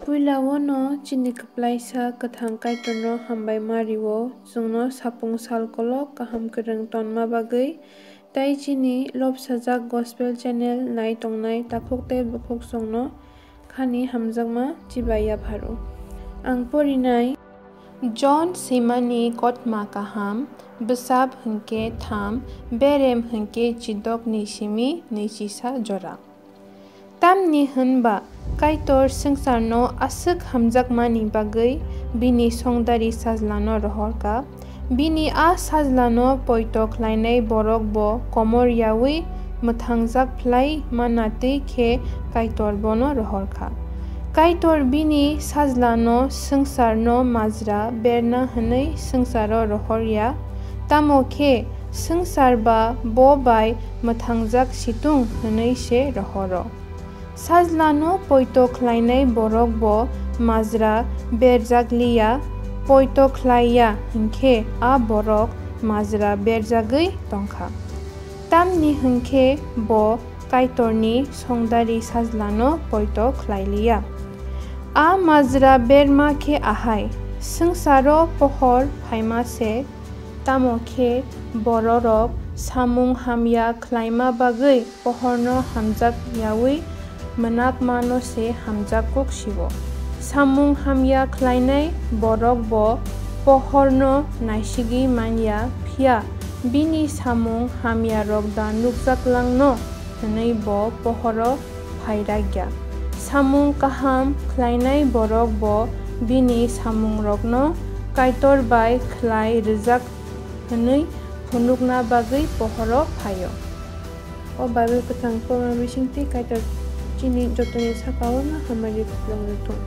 Puilawano chini kaplaisa kathang kaitorno hambai mario jungno sapung salkolo kaham kereng tonma bagui tai chini lobsajak gospel channel nai tongnai takhokte bukhok songno khani hamjakma chibaya pharu. Ang porinai John Simani kotma kaham besab hengke tham berem hengke chidok ni simi ni chisa jora. Tamni hunba kaitor sengsarno asuk hamjakmani bagui bini songdari sajlano rohorka bini a sajlano poito khlainai borok bo komor yawi muthangjak phlai manatui khe kaitor bono rohorka. Kaitor bini sajlano sengsarno majra berna hwnui sengsaro rohorya tamo khe sengsar ba bo bai muthangjak situng hwnui se rohoro. Sajlano poito khlainai borok bo majra berjakliya poito khlaiya hingkhe a borok majra berjagui tongkha. Tamni hingkhe bo kaitorni songdari sajlano poito khlailiya. A majra berma khe ahai sengsaro pohor phaima se tamo khe bororok samung hamya khlaima bagui pohorno hamjak yawi manak mano se hamjakok sibo. Samung hamya khlainai borok bo pohorno naisigi manya phia bini samung hamya rok da nukjaklangno hwnui bo pohoro phairagya. Samung kaham khlainai borok bo bini samung rokno kaitor bai khlai rwjak hwnui phunukna bagui pohoro phaio. O Bible kathang porma bisingti kaitor chini jotoni sakao na hamari long thung.